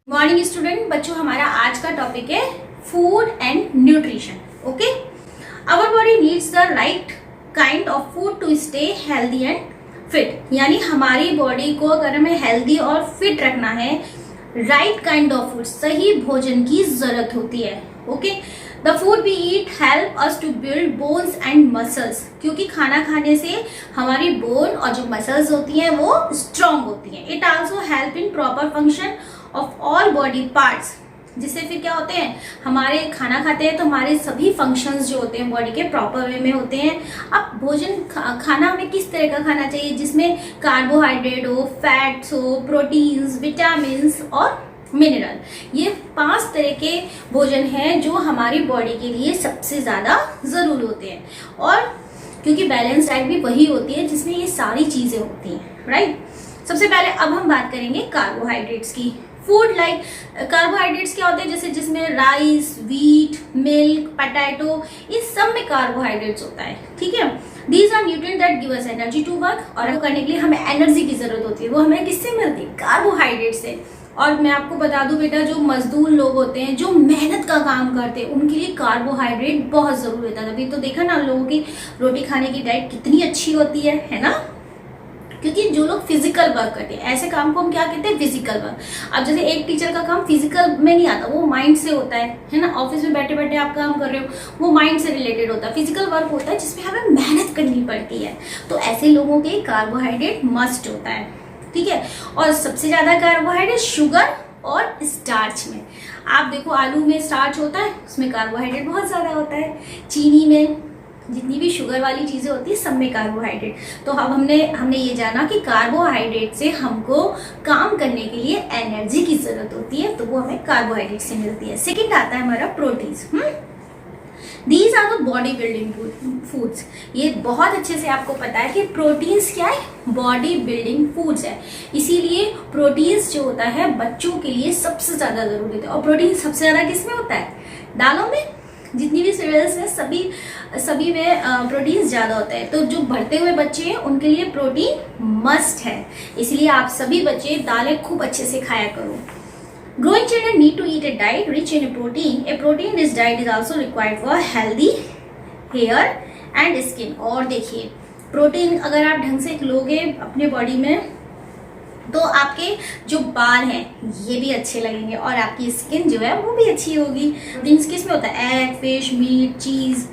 Morning student बच्चों, हमारा आज का टॉपिक है food and nutrition. Okay, our body needs the right kind of food to stay healthy and fit. यानी हमारी बॉडी को अगर हमें हेल्दी और फिट रखना है, राइट काइंड ऑफ फूड, सही भोजन की जरूरत होती है। Okay, the food we eat help us to build bones and muscles, क्योंकि खाना खाने से हमारी बोन और जो मसल्स होती हैं वो स्ट्रांग होती हैं। It also help in proper function of all body parts, जिससे फिर क्या होते हैं, हमारे खाना खाते हैं तो हमारे सभी फंक्शंस जो होते हैं बॉडी के प्रॉपर वे में होते हैं। अब भोजन खाना हमें किस तरह का खाना चाहिए, जिसमें कार्बोहाइड्रेट हो, फैट्स हो, प्रोटीन्स, विटामिन्स और मिनरल। ये 5 तरह के भोजन हैं जो हमारी बॉडी के लिए सबसे ज्यादा जरूरी होते हैं। और क्योंकि बैलेंस डाइट भी वही होती है जिसमें ये सारी चीजें होती हैं, राइट। सबसे पहले अब हम बात करेंगे कार्बोहाइड्रेट्स की। फूड लाइक कार्बोहाइड्रेट्स क्या होते हैं, जैसे जिसमें राइस, व्हीट, मिल्क, पोटैटो, इस सब में कार्बोहाइड्रेट्स होता है। ठीक है, these are nutrient that give us energy to work. और करने के लिए हमें एनर्जी की जरूरत होती है, वो हमें किससे मिलती है, कार्बोहाइड्रेट से। और मैं आपको बता दूं बेटा, जो मजदूर लोग होते हैं, जो मेहनत का काम करते हैं, उनके लिए कार्बोहाइड्रेट बहुत जरूरी होता है। अभी तो देखा ना, लोगों की रोटी खाने की डाइट कितनी अच्छी होती है ना, क्योंकि जो लोग फिजिकल वर्क करते हैं, ऐसे काम को हम क्या कहते हैं, फिजिकल वर्क। अब जैसे एक टीचर का काम फिजिकल में नहीं आता, वो माइंड से होता है ना। ऑफिस में बैठे बैठे आप काम कर रहे हो, वो माइंड से रिलेटेड होता है। फिजिकल वर्क होता है जिसमें हमें मेहनत करनी पड़ती है, तो ऐसे लोगों के कार्बोहाइड्रेट मस्ट होता है। ठीक है, और सबसे ज्यादा कार्बोहाइड्रेट शुगर और स्टार्च में। आप देखो, आलू में स्टार्च होता है, उसमें कार्बोहाइड्रेट बहुत ज्यादा होता है। चीनी में, जितनी भी शुगर वाली चीजें होती है, सब में कार्बोहाइड्रेट। तो अब हमने ये जाना कि कार्बोहाइड्रेट से हमको काम करने के लिए एनर्जी की जरूरत होती है, तो वो हमें कार्बोहाइड्रेट से मिलती है। सेकंड आता है हमारा proteins. These are the body building foods. ये बहुत अच्छे से आपको पता है कि प्रोटीन्स क्या है, बॉडी बिल्डिंग फूड्स है। इसीलिए प्रोटीन्स जो होता है बच्चों के लिए सबसे ज्यादा जरूरी होता है। और प्रोटीन सबसे ज्यादा किसमें होता है, दालों में। जितनी भी सीरियल्स हैं सभी में प्रोटीन ज्यादा होता है। तो जो बढ़ते हुए बच्चे हैं उनके लिए प्रोटीन मस्ट है, इसलिए आप सभी बच्चे दालें खूब अच्छे से खाया करो। Growing children need to eat a diet rich in protein. A protein-rich diet is also required for healthy hair and skin. और देखिए, प्रोटीन अगर आप ढंग से लोगे अपने बॉडी में, तो आपके जो बाल हैं ये भी अच्छे लगेंगे और आपकी स्किन जो है वो भी अच्छी होगी। प्रोटीन्स किस में होता है, एग, फिश, मीट, चीज,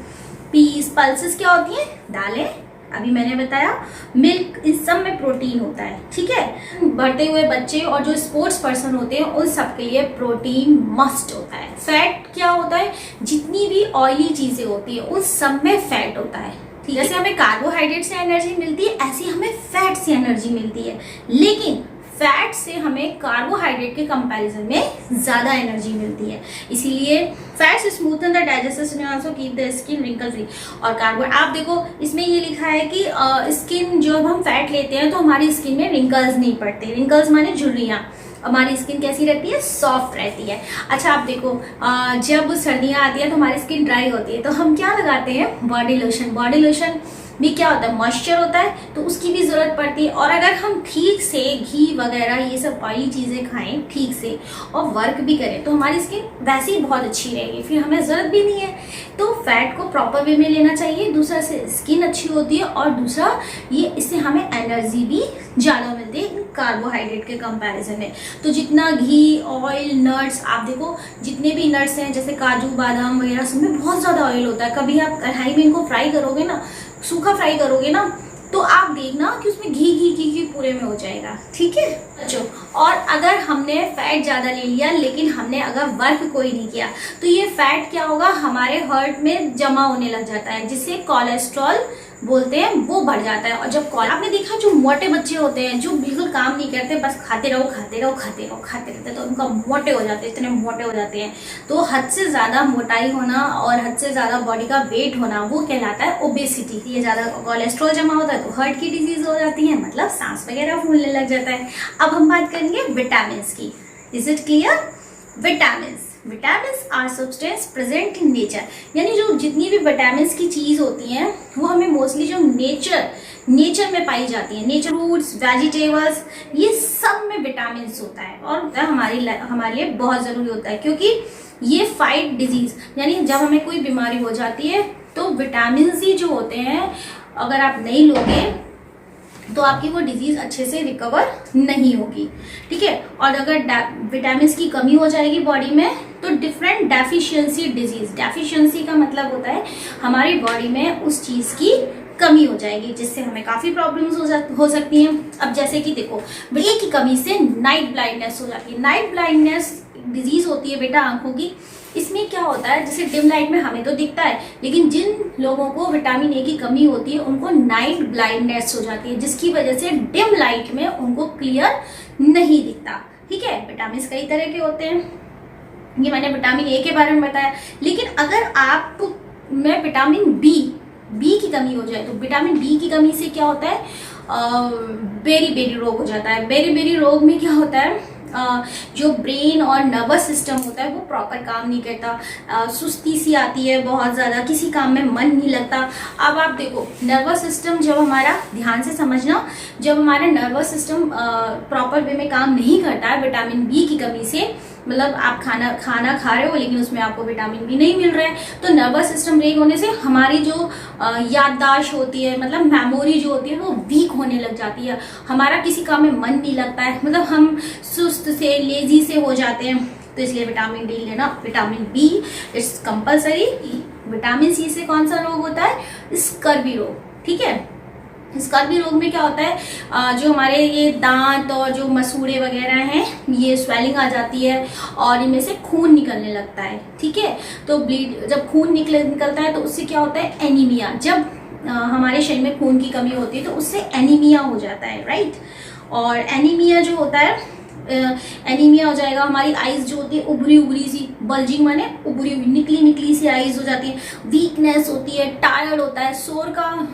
पीस, पल्सेस क्या होती हैं, दालें, अभी मैंने बताया, मिल्क, इस सब में प्रोटीन होता है। ठीक है, बढ़ते हुए बच्चे और जो स्पोर्ट्स पर्सन होते हैं उन सब के लिए प्रोटीन मस्ट होता है। फैट क्या होता है, जितनी भी ऑयली चीजें होती है उन सब में फैट होता है। जैसे हमें कार्बोहाइड्रेट से एनर्जी मिलती है, ऐसे हमें फैट से एनर्जी मिलती है। लेकिन फैट से हमें कार्बोहाइड्रेट के कंपैरिजन में ज्यादा एनर्जी मिलती है। इसीलिए fats smoothen the digestive system, also keep the skin wrinkle free. और कार्बो, आप देखो इसमें ये लिखा है कि स्किन, जब हम फैट लेते हैं तो हमारी स्किन में रिंकल्स नहीं पड़ते। रिंकल्स माने झुर्रियां। हमारी स्किन कैसी रहती है, सॉफ्ट रहती है। अच्छा, आप देखो, जब सर्दियां आती है तो हमारी स्किन ड्राई होती है, तो हम क्या लगाते हैं, बॉडी लोशन। बॉडी लोशन भी क्या होता है, मॉइस्चर होता है, तो उसकी भी जरूरत पड़ती है। और अगर हम ठीक से घी वगैरह ये सब ऑयली चीजें खाएं ठीक से और वर्क भी करें, तो हमारी स्किन वैसे ही बहुत अच्छी रहेगी, फिर हमें जरूरत भी नहीं है। तो फैट को प्रॉपर वे में लेना चाहिए। दूसरा से स्किन अच्छी होती है, और दूसरा ये, इससे हमें एनर्जी भी ज्यादा मिलती है कार्बोहाइड्रेट के कंपैरिजन में। तो जितना घी, ऑयल, नट्स, आप देखो जितने भी नट्स हैं, जैसे काजू, बादाम वगैरह, सब में बहुत ज्यादा ऑयल होता है। कभी आप कढ़ाई में इनको फ्राई करोगे ना, सूखा फ्राई करोगे ना, तो आप देखना कि उसमें घी पूरे में हो जाएगा। ठीक है बच्चों, और अगर हमने फैट ज्यादा ले लिया लेकिन हमने अगर वर्क कोई नहीं किया, तो ये फैट क्या होगा, हमारे हार्ट में जमा होने लग जाता है, जिससे कोलेस्ट्रॉल बोलते हैं वो बढ़ जाता है। और जब आपने देखा जो मोटे बच्चे होते हैं, जो बिल्कुल काम नहीं करते, बस खाते रहो खाते रहते, तो उनका मोटे हो जाते हैं, इतने मोटे हो जाते हैं। तो हद से ज्यादा मोटाई होना और हद से ज्यादा बॉडी का वेट होना वो कहलाता है ओबेसिटी। ये ज्यादा कोलेस्ट्रॉल जमा होता है तो हार्ट की डिजीज हो जाती है, मतलब सांस वगैरह फूलने लग जाता है। अब हम बात करेंगे विटामिन की। Is it clear? Vitamins are substance present in nature, यानी जो जितनी भी विटामिन्स की चीज होती हैं वो हमें मोस्टली जो नेचर में पाई जाती है। नेचर, फ्रूट्स, वेजिटेबल्स, ये सब में विटामिन होता है और हमारे लिए बहुत जरूरी होता है, क्योंकि ये फाइट डिजीज, यानी जब हमें कोई बीमारी हो जाती है तो विटामिन सी जो होते हैं अगर आप नहीं लोगे तो आपकी वो डिजीज अच्छे से रिकवर नहीं होगी, ठीक है। और अगर विटामिन की कमी हो जाएगी बॉडी में तो डिफरेंट डेफिशिएंसी डिजीज, डेफिशिएंसी का मतलब होता है हमारी बॉडी में उस चीज की कमी हो जाएगी, जिससे हमें काफी प्रॉब्लम्स हो सकती हैं। अब जैसे कि देखो, ए की कमी से नाइट ब्लाइंडनेस हो जाती है। नाइट ब्लाइंडनेस डिजीज होती है बेटा आंखों की। इसमें क्या होता है, जैसे डिम लाइट में हमें तो दिखता है, लेकिन जिन लोगों को विटामिन ए की कमी होती है उनको नाइट ब्लाइंडनेस हो जाती है, जिसकी वजह से डिम लाइट में उनको क्लियर नहीं दिखता, ठीक है। विटामिन कई तरह के होते हैं, ये मैंने विटामिन ए के बारे में बताया। लेकिन अगर आप में विटामिन बी की कमी हो जाए तो विटामिन बी की कमी से क्या होता है, बेरी रोग हो जाता है। बेरी रोग में क्या होता है, जो ब्रेन और नर्वस सिस्टम होता है वो प्रॉपर काम नहीं करता, सुस्ती सी आती है बहुत ज़्यादा, किसी काम में मन नहीं लगता। अब आप देखो, नर्वस सिस्टम जब हमारा, ध्यान से समझना, जब हमारा नर्वस सिस्टम प्रॉपर वे में काम नहीं करता है विटामिन बी की कमी से, मतलब आप खाना खा रहे हो लेकिन उसमें आपको विटामिन बी नहीं मिल रहा है, तो नर्वस सिस्टम वीक होने से हमारी जो याददाश्त होती है, मतलब मेमोरी जो होती है वो वीक होने लग जाती है, हमारा किसी काम में मन नहीं लगता है, मतलब हम सुस्त से, लेजी से हो जाते हैं। तो इसलिए विटामिन डी लेना, vitamin B it's compulsory. Vitamin C से कौन सा रोग होता है, स्कर्वी रोग, ठीक है। स्कर्वी रोग में क्या होता है, जो हमारे ये दांत और जो मसूड़े वगैरह हैं ये स्वेलिंग आ जाती है और इनमें से खून निकलने लगता है, ठीक है। तो ब्लीड, जब खून निकलता है तो उससे क्या होता है, एनीमिया। जब हमारे शरीर में खून की कमी होती है तो उससे एनीमिया हो जाता है, राइट। और एनीमिया जो होता है, एनीमिया हो जाएगा, हमारी आईज जो होती है उभरी सी, बल्जिंग माने उभरी हुई, निकली सी आईज हो जाती है, वीकनेस होती है, टायर्ड होता है,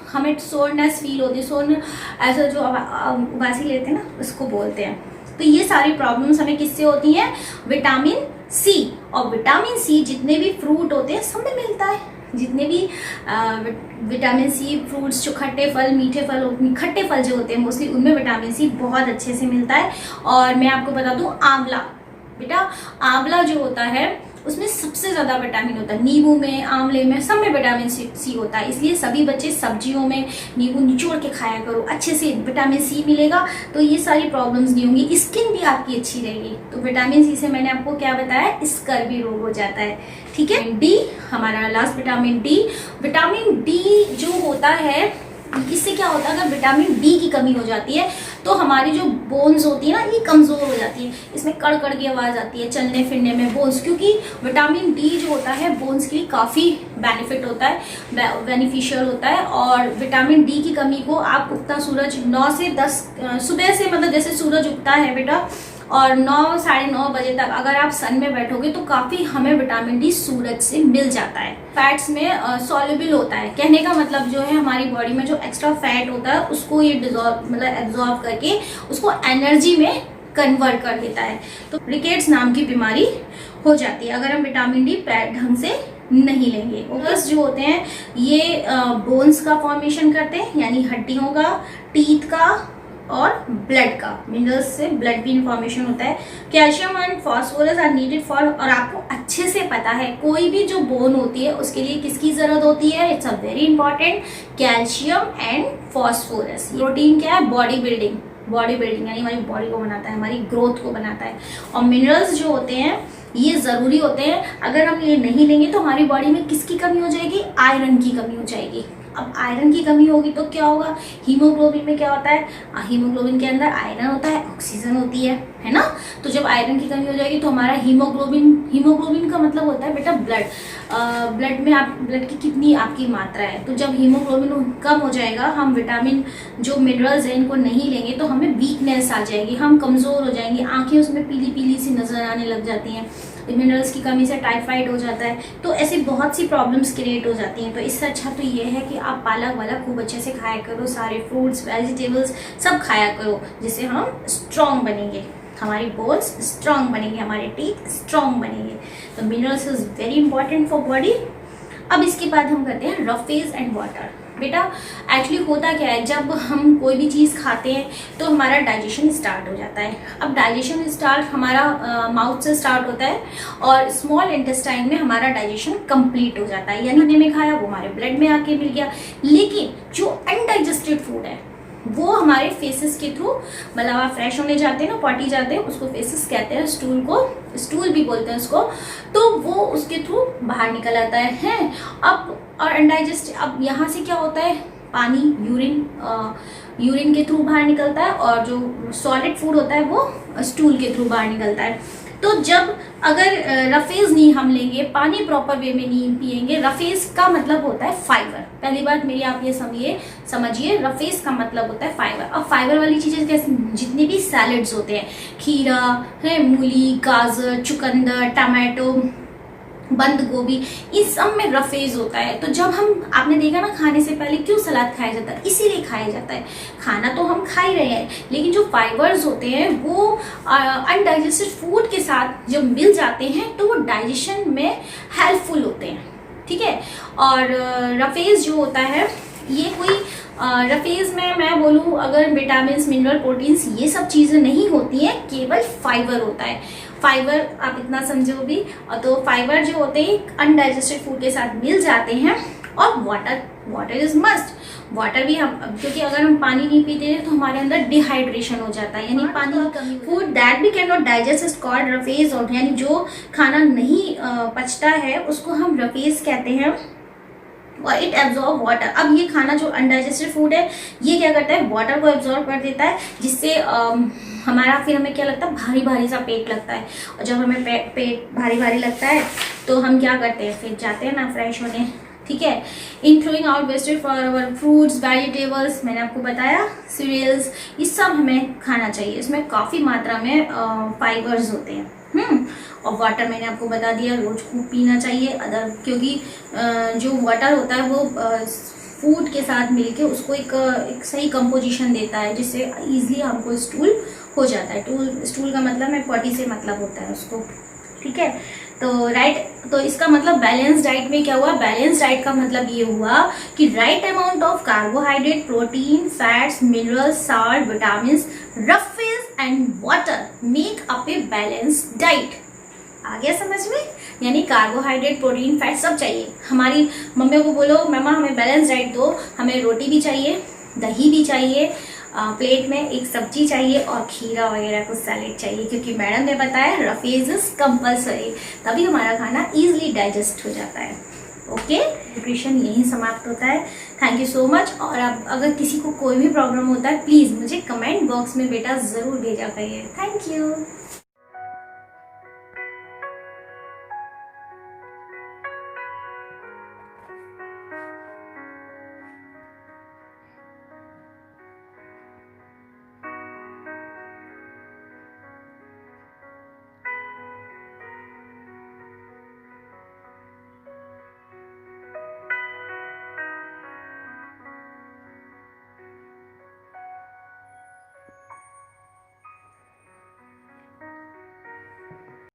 हमें सोरनेस फील होती है, सोर ऐसा जो उबासी लेते हैं ना उसको बोलते हैं। तो ये सारी प्रॉब्लम्स हमें किससे होती हैं, विटामिन सी। और विटामिन सी जितने भी फ्रूट होते हैं सब में मिलता है, जितने भी विटामिन सी फ्रूट्स, जो खट्टे फल, मीठे फल, खट्टे फल जो होते हैं मोस्टली, उनमें विटामिन सी बहुत अच्छे से मिलता है। और मैं आपको बता दूं, आंवला, बेटा आंवला जो होता है उसमें सबसे ज्यादा विटामिन होता है, नींबू में, आंवले में, सब में विटामिन सी होता है। इसलिए सभी बच्चे सब्जियों में नींबू निचोड़ के खाया करो, अच्छे से विटामिन सी मिलेगा तो ये सारी प्रॉब्लम्स नहीं होंगी, स्किन भी आपकी अच्छी रहेगी। तो विटामिन सी से मैंने आपको क्या बताया, स्कर्वी रोग हो जाता है, ठीक है। डी, हमारा last vitamin D. Vitamin D जो होता है, इससे क्या होता है, अगर विटामिन डी की कमी हो जाती है तो हमारी जो बोन्स होती है ना ये कमजोर हो जाती है, इसमें कड़ की आवाज आती है चलने फिरने में बोन्स, क्योंकि विटामिन डी जो होता है बोन्स के लिए काफी बेनिफिट होता है, बेनिफिशियल होता है। और विटामिन डी की कमी को आप उगता सूरज 9 से 10 सुबह से, मतलब जैसे सूरज उगता है बेटा और 9 साढ़े 9 बजे तक अगर आप सन में बैठोगे तो काफी हमें विटामिन डी सूरज से मिल जाता है। फैट्स में सॉल्युबल होता है, कहने का मतलब जो है हमारी बॉडी में जो एक्स्ट्रा फैट होता है उसको ये डिजॉल्व, मतलब एब्जॉर्ब करके उसको एनर्जी में कन्वर्ट कर देता है। तो रिकेट्स नाम की बीमारी हो जाती है अगर हम विटामिन डी ढंग से नहीं लेंगे। ओकस जो होते हैं ये बोन्स का फॉर्मेशन करते हैं, यानी हड्डियों का, टीथ का और ब्लड का, मिनरल्स से ब्लड भी इंफॉर्मेशन होता है। Calcium and phosphorus are needed for, और आपको अच्छे से पता है कोई भी जो बोन होती है उसके लिए किसकी जरूरत होती है, it's a very important, calcium and phosphorus. Protein क्या है, बॉडी बिल्डिंग यानी हमारी बॉडी को बनाता है, हमारी ग्रोथ को बनाता है। और मिनरल्स जो होते हैं ये जरूरी होते हैं, अगर हम ये नहीं लेंगे तो हमारी बॉडी में किसकी कमी हो जाएगी, आयरन की कमी हो जाएगी। अब आयरन की कमी होगी तो क्या होगा, हीमोग्लोबिन में क्या होता है, हीमोग्लोबिन के अंदर आयरन होता है, ऑक्सीजन होती है ना। तो जब आयरन की कमी हो जाएगी तो हमारा हीमोग्लोबिन का मतलब होता है बेटा ब्लड में ब्लड की कितनी आपकी मात्रा है। तो जब हीमोग्लोबिन कम हो जाएगा, हम विटामिन जो मिनरल्स हैं इनको नहीं लेंगे तो हमें वीकनेस आ जाएगी, हम कमजोर हो जाएंगे, आंखें उसमें पीली सी नजर आने लग जाती हैं, मिनरल्स की कमी से टाइफाइड हो जाता है। तो ऐसी बहुत सी प्रॉब्लम्स क्रिएट हो जाती हैं। तो इससे अच्छा तो ये है कि आप पालक वाला खूब अच्छे से खाया करो, सारे फ्रूट्स वेजिटेबल्स सब खाया करो, जिससे हम स्ट्रांग बनेंगे, हमारी बोन्स स्ट्रांग बनेंगे, हमारे टीथ स्ट्रांग बनेंगे। तो minerals is very important for body. अब इसके बाद हम करते हैं रफेज एंड वाटर। बेटा एक्चुअली होता क्या है, जब हम कोई भी चीज़ खाते हैं तो हमारा डाइजेशन स्टार्ट हो जाता है। अब डाइजेशन स्टार्ट हमारा माउथ से स्टार्ट होता है और स्मॉल इंटेस्टाइन में हमारा डाइजेशन कंप्लीट हो जाता है, यानी हमने में खाया वो हमारे ब्लड में आके मिल गया। लेकिन जो अनडाइजेस्टेड फूड है वो हमारे फेसेस के थ्रू, मतलब आप फ्रेश होने जाते हैं ना, पॉटी जाते हैं, उसको फेसेस कहते हैं, स्टूल को स्टूल भी बोलते हैं उसको, तो वो उसके थ्रू बाहर निकल आता है। अब और अनडाइजेस्ट, अब यहाँ से क्या होता है, पानी यूरिन के थ्रू बाहर निकलता है और जो सॉलिड फूड होता है वो स्टूल के थ्रू बाहर निकलता है। तो जब अगर रफेज नहीं हम लेंगे, पानी प्रॉपर वे में नहीं पिएंगे, रफेज का मतलब होता है फाइबर। पहली बात मेरी आप ये समझिए, रफेज का मतलब होता है फाइबर। अब फाइबर वाली चीजें कैसे, जितने भी सैलेड्स होते हैं, खीरा है, मूली, गाजर, चुकंदर, टमाटो, बंद गोभी, इस सब में रफेज होता है। तो जब हम, आपने देखा ना खाने से पहले क्यों सलाद खाया जाता है, इसीलिए खाया जाता है। खाना तो हम खा ही रहे हैं, लेकिन जो फाइबर्स होते हैं वो अनडाइजेस्टेड फूड के साथ जब मिल जाते हैं तो वो डाइजेशन में हेल्पफुल होते हैं, ठीक है। और रफेज जो होता है, ये कोई रफेज में मैं बोलूँ अगर विटामिन, मिनरल, प्रोटीन्स, ये सब चीज़ें नहीं होती हैं, केवल फाइबर होता है। फाइबर आप इतना समझो भी, तो फाइबर जो होते हैं अनडाइजेस्टेड फूड के साथ मिल जाते हैं। और वाटर इज मस्ट। वाटर भी हम, क्योंकि अगर हम पानी नहीं पीते हैं तो हमारे अंदर डिहाइड्रेशन हो जाता है, यानी पानी की कमी। Food that we can not digest is called roughage, और यानी जो खाना नहीं पचता है उसको हम रफेज कहते हैं। और इट एब्जॉर्ब वाटर। अब ये खाना जो अनडाइजेस्टेड फूड है ये क्या करता है, वाटर को एब्जॉर्ब कर देता है, जिससे हमारा फिर हमें क्या लगता है, भारी भारी सा पेट लगता है। और जब हमें पेट भारी भारी लगता है तो हम क्या करते हैं, फिर जाते हैं ना फ्रेश होने, ठीक है। इन throwing out wastage for our fruits, vegetables, मैंने आपको बताया, सीरियल्स, ये सब हमें खाना चाहिए। इसमें काफ़ी मात्रा में फाइबर्स होते हैं। और वाटर मैंने आपको बता दिया, रोज खूब पीना चाहिए। क्योंकि जो वाटर होता है वो फूड के साथ मिलके उसको एक सही कंपोजिशन देता है, जिससे इजीली हमको स्टूल हो जाता है। स्टूल का मतलब है पॉटी से मतलब होता है उसको, ठीक है। तो इसका मतलब बैलेंस डाइट में क्या हुआ, बैलेंस डाइट का मतलब ये हुआ कि right amount of carbohydrate, protein, fats, minerals, salt, vitamin, roughage and water make up a balance diet. आ गया समझ में? यानी कार्बोहाइड्रेट, प्रोटीन, फैट सब चाहिए। हमारी मम्मियों को बोलो, मम्मा हमें बैलेंस डाइट दो, हमें रोटी भी चाहिए, दही भी चाहिए, प्लेट में एक सब्जी चाहिए और खीरा वगैरह कुछ सैलेड चाहिए, क्योंकि मैडम ने बताया रफेज इज कंपल्सरी, तभी हमारा खाना इजीली डाइजेस्ट हो जाता है। ओके, न्यूट्रिशन यहीं समाप्त होता है। Thank you so much. और अब अगर किसी को कोई भी प्रॉब्लम होता है प्लीज़ मुझे कमेंट बॉक्स में बेटा ज़रूर भेजा करिए। Thank you.